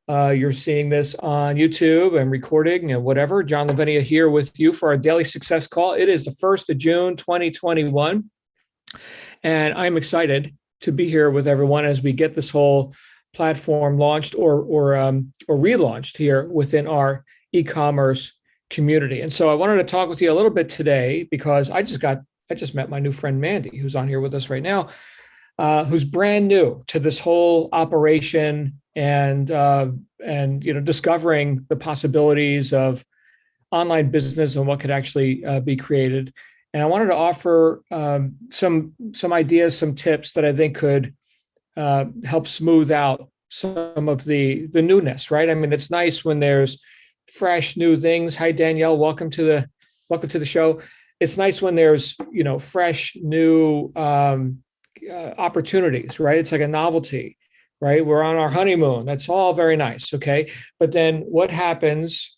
you're seeing this on YouTube and recording and whatever. John Lavinia here with you for our daily success call. It is the 1st of June, 2021. And I'm excited to be here with everyone as we get this whole platform launched or relaunched here within our e-commerce community. And so I wanted to talk with you a little bit today because I just met my new friend Mandy, who's on here with us right now, who's brand new to this whole operation and discovering the possibilities of online business and what could actually be created. And I wanted to offer some ideas, some tips that I think could help smooth out some of the newness, right? I mean, it's nice when there's fresh new things. Hi, Danielle. Welcome to the show. It's nice when there's fresh new opportunities, right? It's like a novelty, right? We're on our honeymoon. That's all very nice, okay? But then what happens,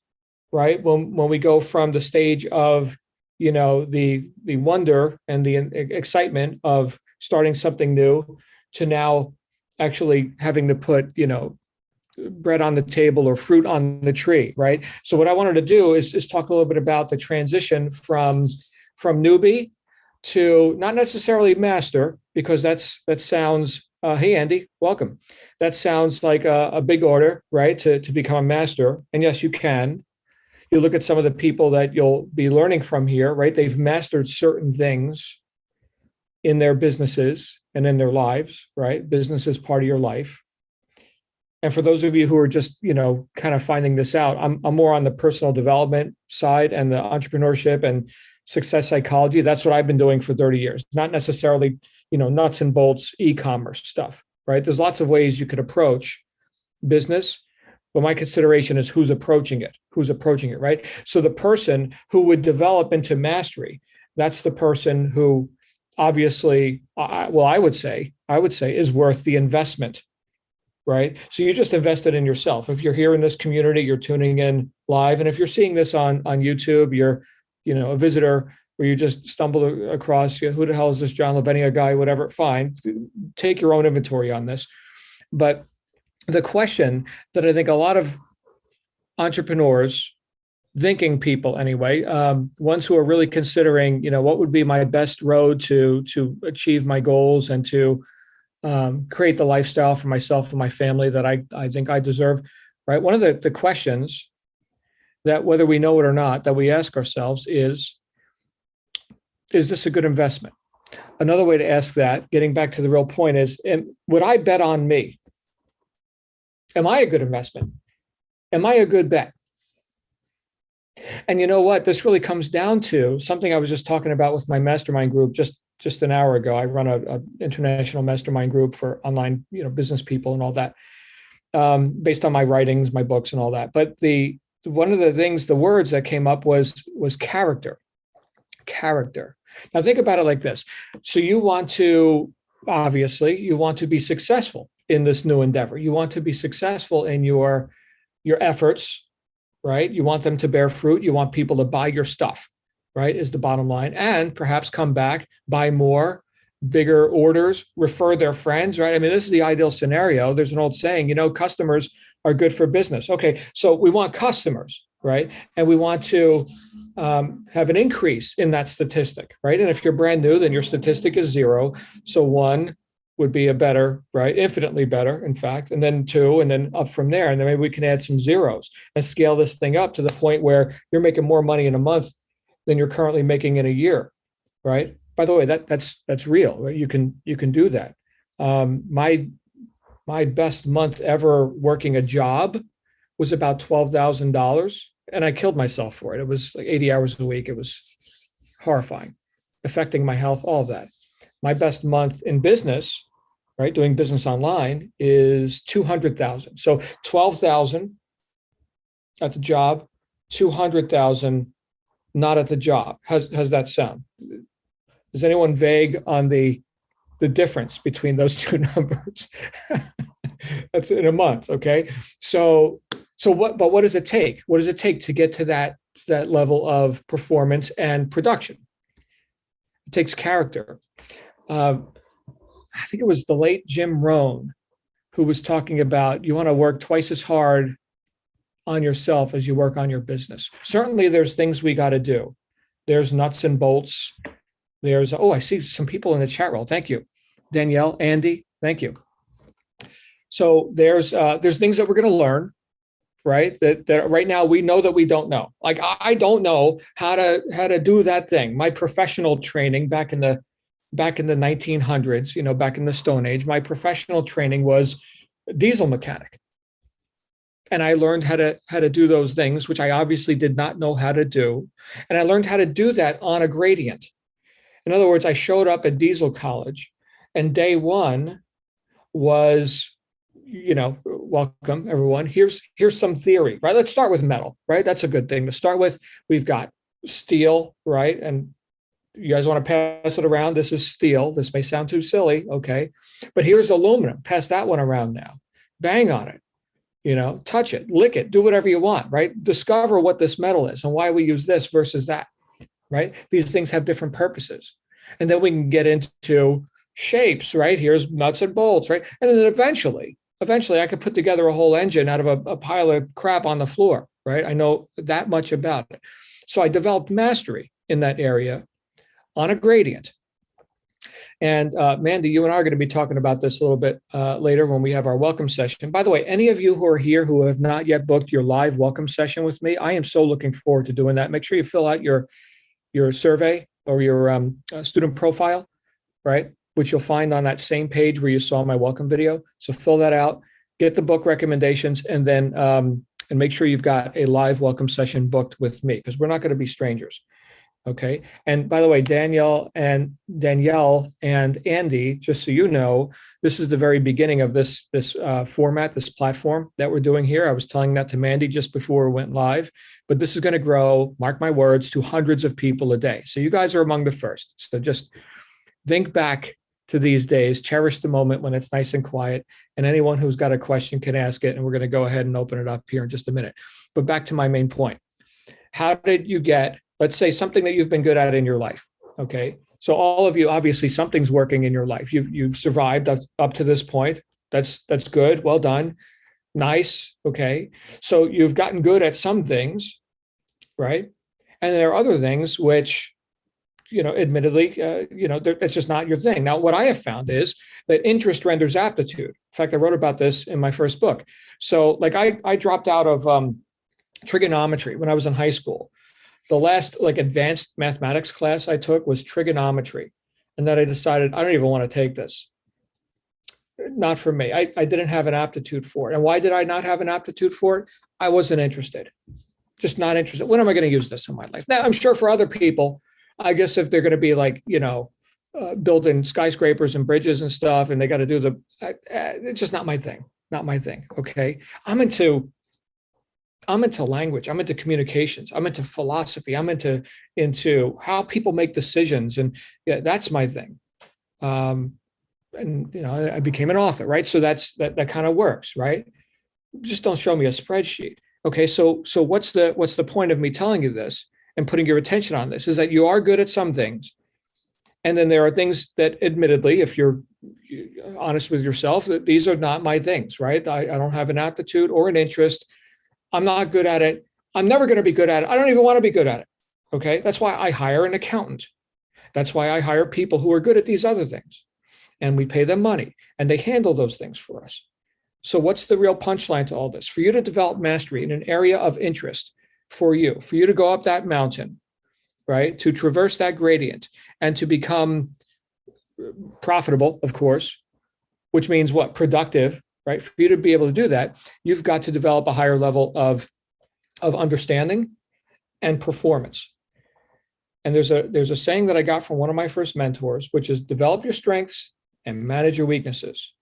right, when we go from the stage of the wonder and the excitement of starting something new to now actually having to put bread on the table or fruit on the tree, right? So what I wanted to do is talk a little bit about the transition from newbie to not necessarily master, because that sounds hey Andy, welcome. That sounds like a big order, right? To become a master. And yes, you can. You look at some of the people that you'll be learning from here, right? They've mastered certain things in their businesses and in their lives, right? Business is part of your life. And for those of you who are just, kind of finding this out, I'm more on the personal development side and the entrepreneurship and success psychology. That's what I've been doing for 30 years, not necessarily, nuts and bolts e-commerce stuff, right? There's lots of ways you could approach business. But my consideration is who's approaching it, right? So the person who would develop into mastery, that's the person who obviously, I would say is worth the investment, right? So you just invested in yourself. If you're here in this community, you're tuning in live. And if you're seeing this on YouTube, you're, a visitor, or you just stumbled across, who the hell is this John Lavinia guy, whatever, fine. Take your own inventory on this. But the question that I think a lot of entrepreneurs, thinking people anyway, ones who are really considering, what would be my best road to achieve my goals and to create the lifestyle for myself and my family that I think I deserve, right? One of the questions that, whether we know it or not, that we ask ourselves is this a good investment? Another way to ask that, getting back to the real point, is, would I bet on me? Am I a good investment? Am I a good bet? And you know what? This really comes down to something I was just talking about with my mastermind group just an hour ago. I run a international mastermind group for online, business people and all that, based on my writings, my books, and all that. But one of the things, the words that came up was character. Character. Now think about it like this. So you want to be successful in this new endeavor. You want to be successful in your efforts, right? You want them to bear fruit. You want people to buy your stuff, right? Is the bottom line. And perhaps come back, buy more, bigger orders, refer their friends, right? I mean, this is the ideal scenario. There's an old saying, customers are good for business. Okay, so we want customers, right? And we want to have an increase in that statistic, right? And if you're brand new, then your statistic is 0. So 1 would be a better, right? Infinitely better, in fact, and then 2, and then up from there. And then maybe we can add some zeros and scale this thing up to the point where you're making more money in a month than you're currently making in a year, right? By the way, that's real, right? You can do that. My best month ever working a job was about $12,000, and I killed myself for it. It was like 80 hours a week. It was horrifying, affecting my health, all of that. My best month in business, right, doing business online, is 200,000. So 12,000 at the job, 200,000 not at the job. How's that sound? Is anyone vague on the difference between those two numbers? That's in a month, okay? So what does it take? What does it take to get to that level of performance and production? It takes character. I think it was the late Jim Rohn who was talking about you want to work twice as hard on yourself as you work on your business. Certainly, there's things we got to do. There's nuts and bolts. There's, oh, I see some people in the chat roll. Thank you. Danielle, Andy, thank you. So there's things that we're going to learn, right? That right now we know that we don't know. Like I don't know how to do that thing. My professional training back in the 1900s, back in the Stone Age, my professional training was diesel mechanic. And I learned how to do those things, which I obviously did not know how to do. And I learned how to do that on a gradient. In other words, I showed up at diesel college, and day one was, welcome everyone. Here's some theory, right? Let's start with metal, right? That's a good thing to start with. We've got steel, right? And you guys want to pass it around. This is steel. This may sound too silly, okay? But here's aluminum. Pass that one around now. Bang on it. Touch it, lick it, do whatever you want, right? Discover what this metal is and why we use this versus that, right? These things have different purposes. And then we can get into shapes, right? Here's nuts and bolts, right? And then eventually I could put together a whole engine out of a pile of crap on the floor, right? I know that much about it. So I developed mastery in that area on a gradient. And Mandy, you and I are going to be talking about this a little bit later when we have our welcome session. By the way, any of you who are here who have not yet booked your live welcome session with me, I am so looking forward to doing that. Make sure you fill out your survey or your student profile, right? Which you'll find on that same page where you saw my welcome video. So fill that out, get the book recommendations, and then and make sure you've got a live welcome session booked with me, because we're not going to be strangers. Okay. And by the way, Danielle and Andy, just so you know, this is the very beginning of this format, this platform that we're doing here. I was telling that to Mandy just before we went live, but this is going to grow, mark my words, to hundreds of people a day. So you guys are among the first. So just think back to these days, cherish the moment when it's nice and quiet, and anyone who's got a question can ask it. And we're going to go ahead and open it up here in just a minute. But back to my main point. How did you get, let's say, something that you've been good at in your life? Okay. So all of you, obviously something's working in your life. You've survived up to this point. That's good. Well done. Nice. Okay. So you've gotten good at some things, right? And there are other things which, admittedly, that's just not your thing. Now, what I have found is that interest renders aptitude. In fact, I wrote about this in my first book. So like I dropped out of trigonometry when I was in high school. The last advanced mathematics class I took was trigonometry. And then I decided, I don't even want to take this. Not for me. I didn't have an aptitude for it. And why did I not have an aptitude for it? I wasn't interested. Just not interested. When am I going to use this in my life? Now, I'm sure for other people, I guess if they're going to be building skyscrapers and bridges and stuff, and they got to do it's just not my thing. Not my thing. Okay. I'm into language. I'm into communications. I'm into philosophy. I'm into how people make decisions. And yeah, that's my thing. I became an author, right? So that kind of works, right? Just don't show me a spreadsheet. Okay. So what's the point of me telling you this and putting your attention on this is that you are good at some things. And then there are things that, admittedly, if you're honest with yourself, that these are not my things, right? I don't have an aptitude or an interest. I'm not good at it. I'm never going to be good at it. I don't even want to be good at it. Okay. That's why I hire an accountant. That's why I hire people who are good at these other things. And we pay them money and they handle those things for us. So what's the real punchline to all this? For you to develop mastery in an area of interest for you to go up that mountain, right? To traverse that gradient and to become profitable, of course, which means what? Productive, right? For you to be able to do that, you've got to develop a higher level of understanding and performance. And there's a saying that I got from one of my first mentors, which is develop your strengths and manage your weaknesses.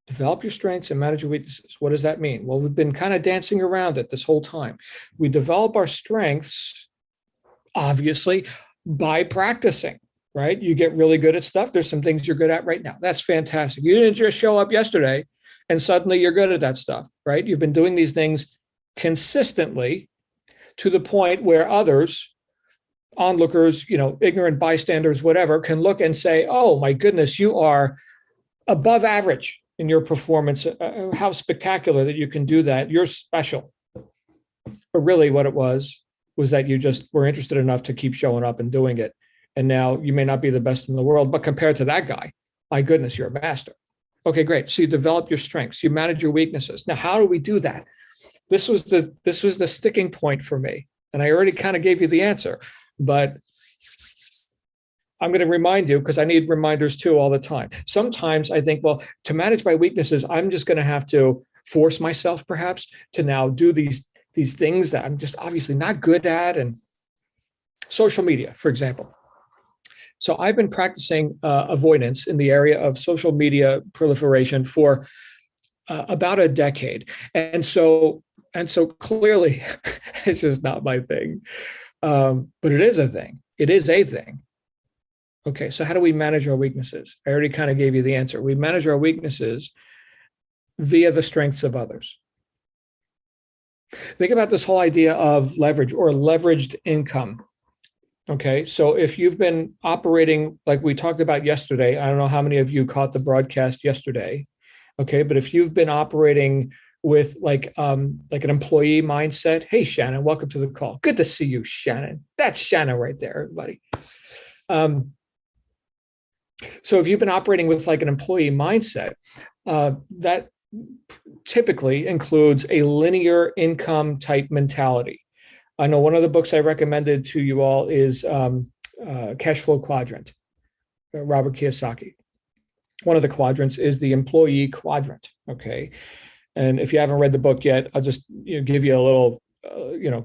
Develop your strengths and manage your weaknesses. What does that mean? Well, we've been kind of dancing around it this whole time. We develop our strengths, obviously, by practicing, right? You get really good at stuff. There's some things you're good at right now. That's fantastic. You didn't just show up yesterday and suddenly you're good at that stuff, right? You've been doing these things consistently to the point where others, onlookers, ignorant bystanders, whatever, can look and say, oh my goodness, you are above average in your performance, how spectacular that you can do that. You're special. But really what it was that you just were interested enough to keep showing up and doing it. And now you may not be the best in the world, but compared to that guy, my goodness, you're a master. Okay, great. So you develop your strengths, you manage your weaknesses. Now, how do we do that? This was the sticking point for me. And I already kind of gave you the answer, but I'm going to remind you because I need reminders too all the time. Sometimes I think, well, to manage my weaknesses, I'm just going to have to force myself perhaps to now do these things that I'm just obviously not good at. And social media, for example. So I've been practicing avoidance in the area of social media proliferation for about a decade. And so clearly, it's just not my thing. But it is a thing. It is a thing. Okay, so how do we manage our weaknesses? I already kind of gave you the answer. We manage our weaknesses via the strengths of others. Think about this whole idea of leverage or leveraged income. Okay, so if you've been operating like we talked about yesterday, I don't know how many of you caught the broadcast yesterday. Okay, but if you've been operating with like an employee mindset, hey Shannon, welcome to the call. Good to see you, Shannon. That's Shannon right there, everybody. So if you've been operating with like an employee mindset, that typically includes a linear income type mentality. I know one of the books I recommended to you all is Cash Flow Quadrant, Robert Kiyosaki. One of the quadrants is the Employee Quadrant, okay? And if you haven't read the book yet, I'll just give you a little,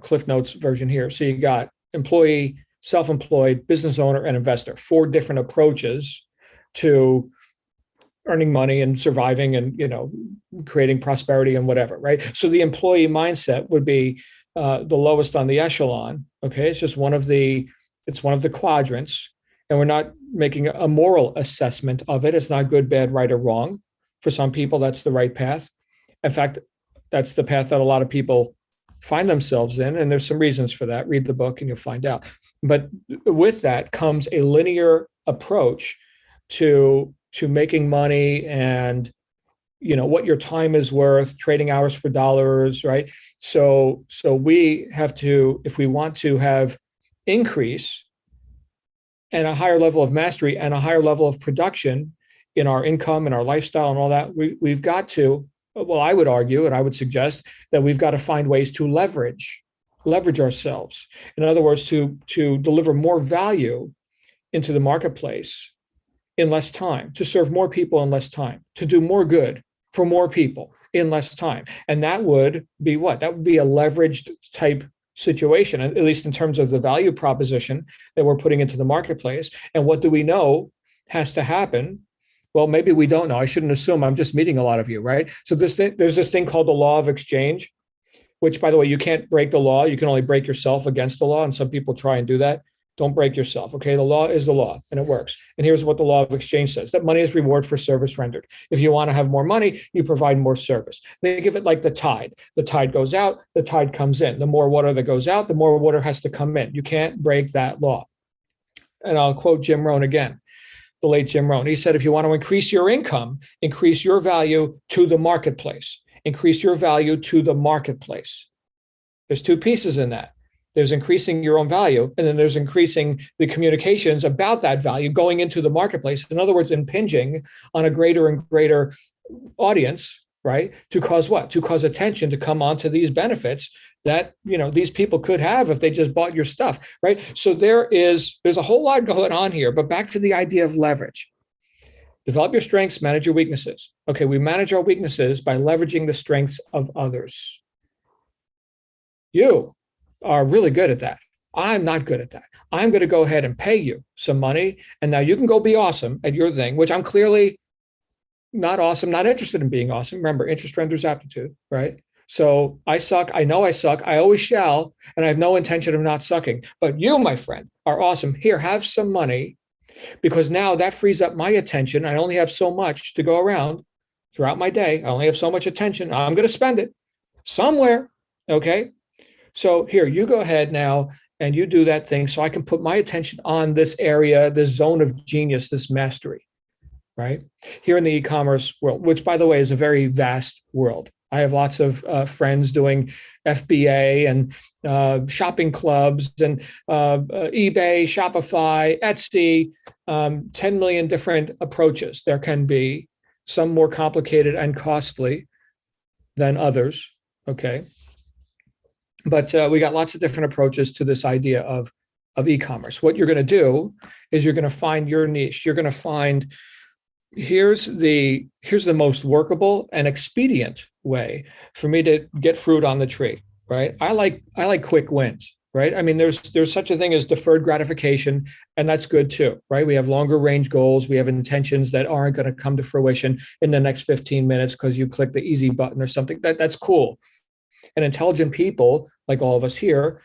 Cliff Notes version here. So you got employee, self-employed, business owner, and investor, 4 different approaches to earning money and surviving and, creating prosperity and whatever, right? So the employee mindset would be the lowest on the echelon. Okay, it's just one of the quadrants, and we're not making a moral assessment of it. It's not good, bad, right, or wrong. For some people, that's the right path. In fact, that's the path that a lot of people find themselves in, and there's some reasons for that. Read the book and you'll find out. But with that comes a linear approach to making money and what your time is worth, trading hours for dollars, right? So we have to, if we want to have increase and a higher level of mastery and a higher level of production in our income and our lifestyle and all that, we've got to, well, I would argue and I would suggest that we've got to find ways to leverage ourselves. In other words, to deliver more value into the marketplace in less time, to serve more people in less time, to do more good for more people in less time. And that would be what? That would be a leveraged type situation, at least in terms of the value proposition that we're putting into the marketplace. And what do we know has to happen? Well, maybe we don't know. I shouldn't assume. I'm just meeting a lot of you, right? So there's this thing called the law of exchange, which, by the way, you can't break the law. You can only break yourself against the law. And some people try and do that. Don't break yourself. Okay. The law is the law and it works. And here's what the law of exchange says: that money is reward for service rendered. If you want to have more money, you provide more service. They give it like the tide. The tide goes out, the tide comes in. The more water that goes out, the more water has to come in. You can't break that law. And I'll quote Jim Rohn again, the late Jim Rohn. He said, if you want to increase your income, increase your value to the marketplace. Increase your value to the marketplace. There's 2 pieces in that. There's increasing your own value, and then there's increasing the communications about that value going into the marketplace. In other words, impinging on a greater and greater audience, right? To cause what? To cause attention to come onto these benefits that, these people could have if they just bought your stuff, right? So there's a whole lot going on here, but back to the idea of leverage. Develop your strengths, manage your weaknesses. Okay, we manage our weaknesses by leveraging the strengths of others. You are really good at that. I'm not good at that. I'm going to go ahead and pay you some money, and now you can go be awesome at your thing, which I'm clearly not awesome, not interested in being awesome. Remember, interest renders aptitude, right? So I suck. I know I suck. I always shall, and I have no intention of not sucking. But you, my friend, are awesome. Here, have some money, because now that frees up my attention. I only have so much to go around throughout my day. I only have so much attention. I'm going to spend it somewhere, okay? So here, you go ahead now and you do that thing so I can put my attention on this area, this zone of genius, this mastery. right? Here in the e-commerce world, which by the way is a very vast world. I have lots of friends doing FBA and shopping clubs and eBay, Shopify, Etsy, 10 million different approaches. There can be some more complicated and costly than others. Okay. But we got lots of different approaches to this idea of e-commerce. What you're going to do is you're going to find your niche. You're going to find here's the most workable and expedient way for me to get fruit on the tree, right? I like quick wins, right? I mean, there's such a thing as deferred gratification, and that's good too, right? We have longer range goals. We have intentions that aren't going to come to fruition in the next 15 minutes because you click the easy button or something. That's cool. And intelligent people, like all of us here,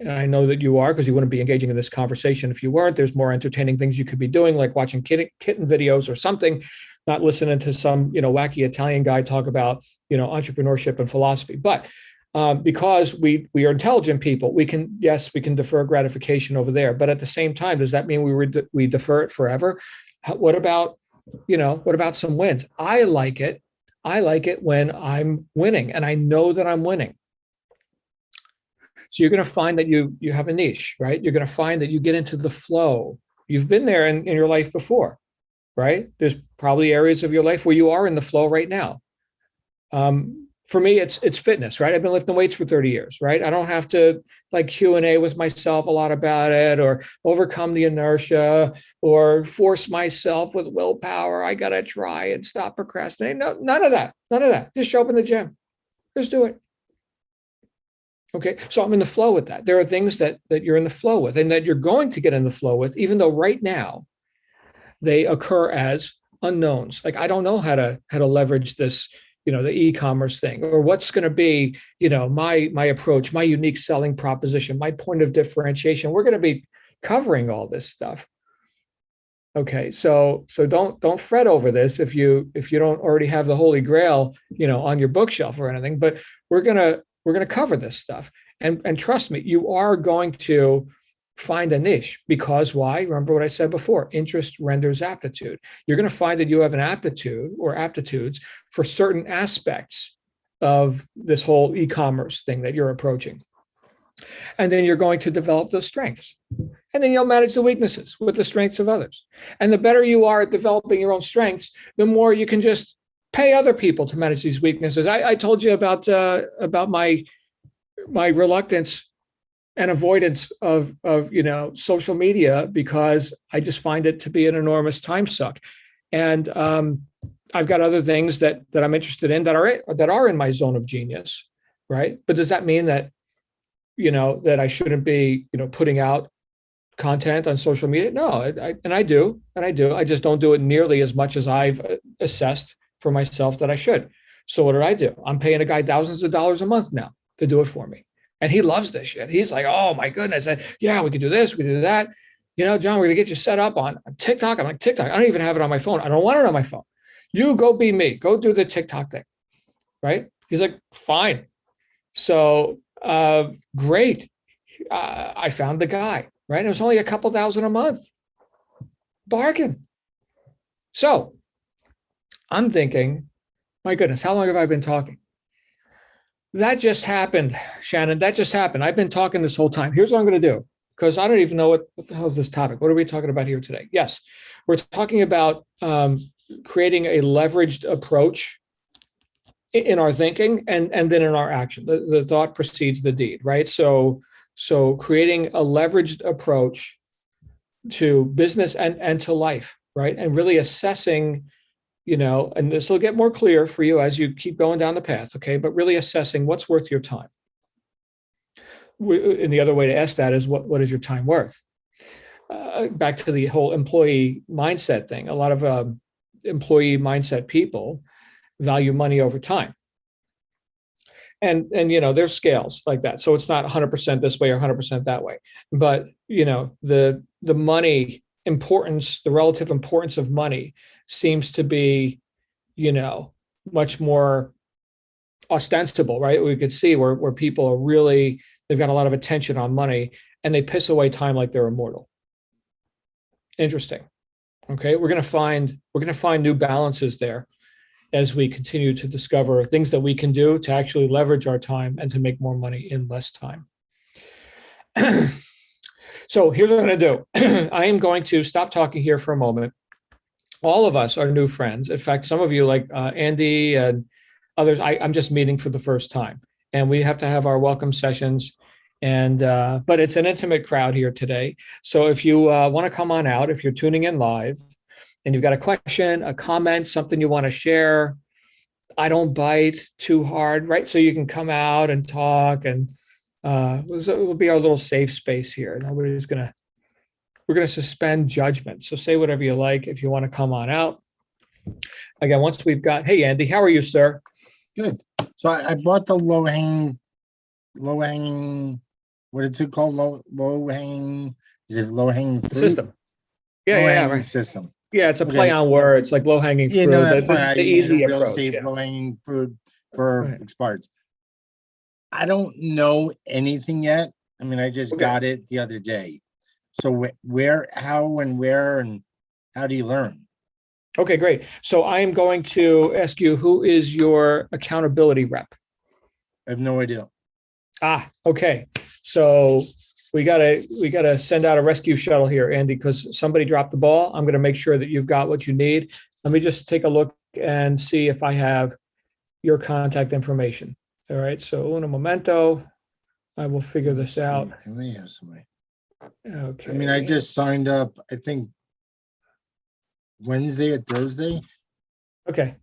and I know that you are because you wouldn't be engaging in this conversation if you weren't. There's more entertaining things you could be doing, like watching kitten videos or something, not listening to some wacky Italian guy talk about entrepreneurship and philosophy. But because we are intelligent people, we can defer gratification over there. But at the same time, does that mean we defer it forever? What about some wins? I like it when I'm winning, and I know that I'm winning. So you're going to find that you have a niche, right? You're going to find that you get into the flow. You've been there in your life before, right? There's probably areas of your life where you are in the flow right now. For me, it's fitness, right? I've been lifting weights for 30 years, right? I don't have to like Q&A with myself a lot about it or overcome the inertia or force myself with willpower. I got to try and stop procrastinating. No, none of that. Just show up in the gym. Just do it. Okay, so I'm in the flow with that. There are things that you're in the flow with and that you're going to get in the flow with, even though right now they occur as unknowns. Like, I don't know how to leverage this, the e-commerce thing, or what's going to be, my approach, my unique selling proposition, my point of differentiation. We're going to be covering all this stuff. Okay, so don't fret over this if you don't already have the Holy Grail, on your bookshelf or anything. But we're gonna cover this stuff, and trust me, you are going to find a niche. Because why? Remember what I said before: interest renders aptitude. You're going to find that you have an aptitude or aptitudes for certain aspects of this whole e-commerce thing that you're approaching, and then you're going to develop those strengths. And then you'll manage the weaknesses with the strengths of others. And the better you are at developing your own strengths, the more you can just pay other people to manage these weaknesses. I told you about my reluctance and avoidance of social media because I just find it to be an enormous time suck. And I've got other things that I'm interested in that are in my zone of genius, right? But does that mean that that I shouldn't be putting out content on social media? No, I do. I just don't do it nearly as much as I've assessed for myself that I should. So what do? I'm paying a guy thousands of dollars a month now to do it for me. And he loves this shit. He's like, oh my goodness. Yeah, we could do this, we could do that. John, we're going to get you set up on TikTok. I'm like, TikTok? I don't even have it on my phone. I don't want it on my phone. You go be me. Go do the TikTok thing. Right? He's like, fine. So great. I found the guy. Right? It was only a couple thousand a month. Bargain. So I'm thinking, my goodness, how long have I been talking? That just happened, Shannon. That just happened. I've been talking this whole time. Here's what I'm going to do, because I don't even know what the hell is this topic. What are we talking about here today? Yes, we're talking about creating a leveraged approach in our thinking and then in our action. The thought precedes the deed, right? So creating a leveraged approach to business and to life, right? And really assessing, and this will get more clear for you as you keep going down the path, okay? But really assessing what's worth your time. And the other way to ask that is what is your time worth? Back to the whole employee mindset thing. A lot of employee mindset people value money over time. And there's scales like that. So it's not 100% this way or 100% that way. But, the money importance, the relative importance of money seems to be, much more ostensible, right? We could see where people are really, they've got a lot of attention on money and they piss away time like they're immortal. Interesting. Okay, we're going to find new balances there as we continue to discover things that we can do to actually leverage our time and to make more money in less time. So here's what I'm going to do. I am going to stop talking here for a moment. All of us are new friends. In fact, some of you, like Andy and others, I'm just meeting for the first time, and we have to have our welcome sessions. And but it's an intimate crowd here today. So if you want to come on out, if you're tuning in live, and you've got a question, a comment, something you want to share, I don't bite too hard, right? So you can come out and talk, and it will be our little safe space here. We're going to suspend judgment. So say whatever you like if you want to come on out. Again, once we've got, hey, Andy, how are you, sir? Good. So I bought the low hanging, what is it called? Low hanging, is it low hanging fruit? System. Yeah, right. System. Yeah, it's a play on words, like low hanging fruit. Yeah, no, that's fine. The easy real approach. estate, low hanging fruit for expireds. I don't know anything yet. I mean, I just got it the other day. So where, how, and where, and how do you learn? Okay, great. So I am going to ask you, who is your accountability rep? I have no idea. Okay. So we gotta send out a rescue shuttle here, Andy, because somebody dropped the ball. I'm gonna make sure that you've got what you need. Let me just take a look and see if I have your contact information. All right. So un momento. I will figure this out. I may have somebody. Okay. I mean, I just signed up, I think Wednesday or Thursday. Okay.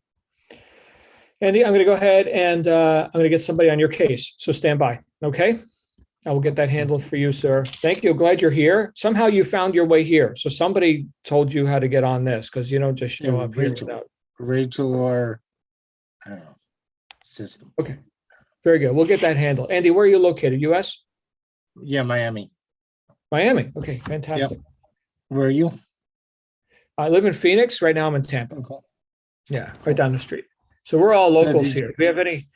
Andy, I'm going to go ahead and I'm going to get somebody on your case. So stand by. Okay. I will get that handled for you, sir. Thank you. Glad you're here. Somehow you found your way here. So somebody told you how to get on this, because you don't just show up Rachel, here. Rachel, or I don't know, system. Okay. Very good. We'll get that handled. Andy, where are you located? U.S.? Yeah, Miami. Miami. Okay. Fantastic. Yep. Where are you? I live in Phoenix. Right now I'm in Tampa. Okay. Yeah. Right down the street. So we're all locals here. Do we have any?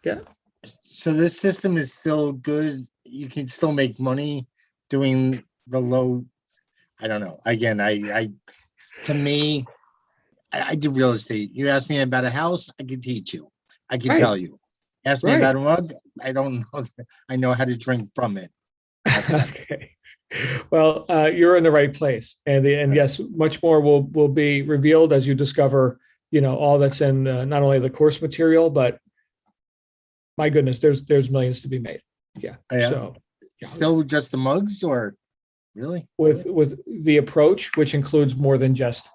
Yeah. So this system is still good. You can still make money doing the low. I don't know. Again, to me, I do real estate. You ask me about a house, I can teach you. I can tell you. Ask me about a mug, I don't know. I know how to drink from it. Okay. Well, you're in the right place, and yes, much more will be revealed as you discover, all that's in not only the course material, but my goodness, there's millions to be made. Yeah. So still just the mugs, or really with the approach, which includes more than just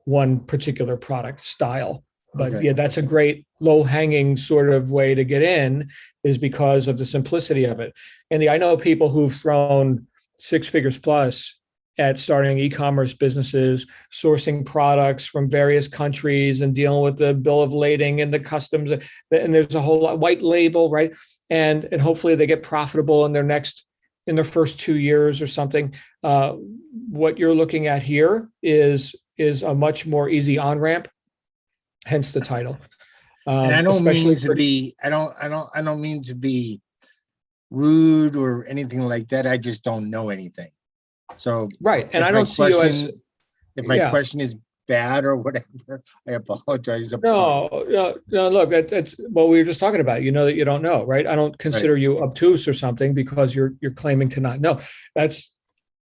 one particular product style. But yeah, that's a great low hanging sort of way to get in, is because of the simplicity of it. And I know people who've thrown six figures plus at starting e-commerce businesses, sourcing products from various countries and dealing with the bill of lading and the customs. And there's a whole lot, white label, right? And hopefully they get profitable in their first 2 years or something. What you're looking at here is a much more easy on-ramp, hence the title. And I don't mean to be, I don't mean to be rude or anything like that. I just don't know anything. So right. And I don't see you as, if my question is bad or whatever, I apologize. No, look, that's what we were just talking about. You know that you don't know, right? I don't consider you obtuse or something because you're claiming to not know. That's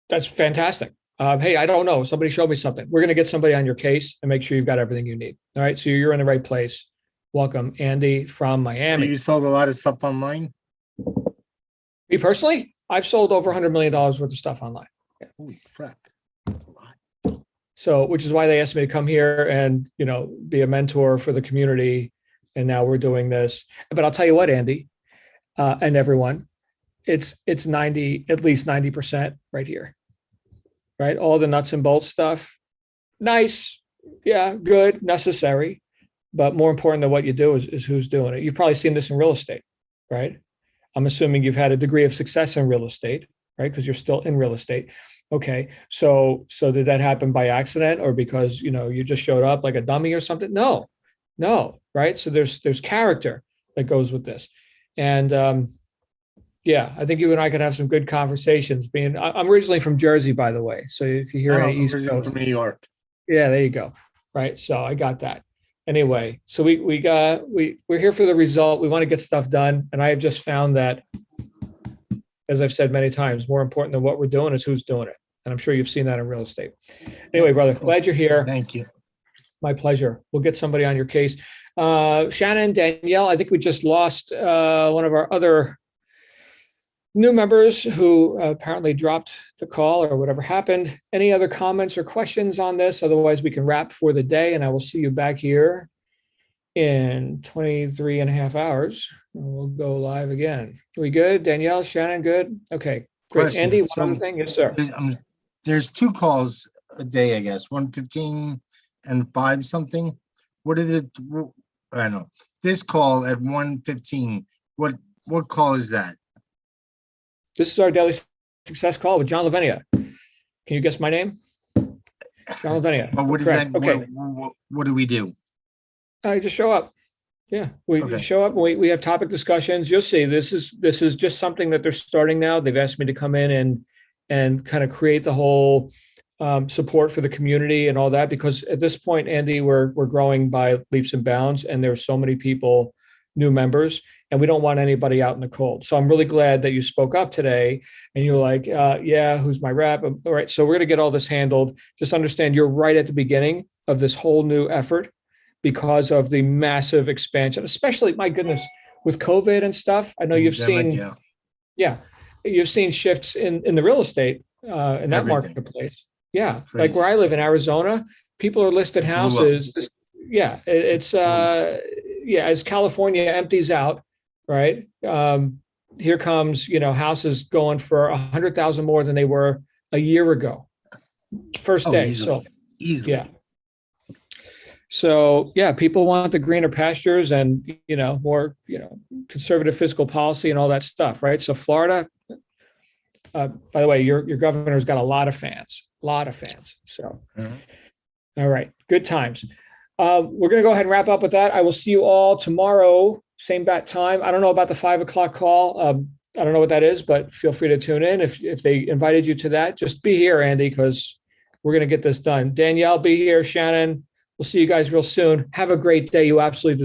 fantastic. Hey, I don't know. Somebody showed me something. We're going to get somebody on your case and make sure you've got everything you need. All right. So you're in the right place. Welcome, Andy from Miami. So you sold a lot of stuff online? Me personally, I've sold over $100 million worth of stuff online. Yeah. Holy crap. That's a lot. So, which is why they asked me to come here and, be a mentor for the community. And now we're doing this. But I'll tell you what, Andy, and everyone, it's at least 90% right here. Right? All the nuts and bolts stuff. Nice. Yeah, good, necessary. But more important than what you do is who's doing it. You've probably seen this in real estate, right? I'm assuming you've had a degree of success in real estate, right? Because you're still in real estate. Okay. So did that happen by accident, or because, you just showed up like a dummy or something? No, right? So there's character that goes with this. And Yeah, I think you and I could have some good conversations. I'm originally from Jersey, by the way. So if you hear Oh, any I'm East originally Coast, from New York. yeah, there you go. Right. So I got that. Anyway, so we're here for the result. We want to get stuff done. And I have just found that, as I've said many times, more important than what we're doing is who's doing it. And I'm sure you've seen that in real estate. Anyway, Yeah, brother, cool. glad you're here. Thank you. My pleasure. We'll get somebody on your case. Shannon, Danielle, I think we just lost one of our other new members who apparently dropped the call or whatever happened. Any other comments or questions on this? Otherwise, we can wrap for the day, and I will see you back here in 23 and a half hours. And we'll go live again. Are we good? Danielle, Shannon, good? Okay, great. Question. Andy, one So other thing? Yes, sir. there's 2 calls a day, I guess, 1:15 and 5 something. What are the, I don't know, this call at 1:15, what call is that? This is our daily success call with John Lavenia. Can you guess my name? John Lavenia. But what does Correct. that, Okay. what do we do? I just show up. Yeah, we Okay. show up. We have topic discussions. You'll see. This is just something that they're starting now. They've asked me to come in and kind of create the whole support for the community and all that, because at this point, Andy, we're growing by leaps and bounds, and there are so many people, new members, and we don't want anybody out in the cold. So I'm really glad that you spoke up today, and you're like, yeah, who's my rep? All right, so we're going to get all this handled. Just understand you're right at the beginning of this whole new effort, because of the massive expansion, especially, my goodness, with COVID and stuff. I know you've Pandemic, seen, yeah, you've seen shifts in the real estate in that Everything. marketplace. Yeah, like Crazy. where I live in Arizona, people are listed It blew up. houses. Yeah, it's yeah, as California empties out, right? Here comes, houses going for 100,000 more than they were a year ago, first Oh, day. easily. So Easily. yeah. So yeah, people want the greener pastures and, more, conservative fiscal policy and all that stuff, right? So Florida, by the way, your governor's got a lot of fans. So, all right, good times. We're going to go ahead and wrap up with that. I will see you all tomorrow, same bat time. I don't know about the 5:00 call. I don't know what that is, but feel free to tune in. If they invited you to that, just be here, Andy, because we're going to get this done. Danielle, be here. Shannon, we'll see you guys real soon. Have a great day. You absolutely deserve it.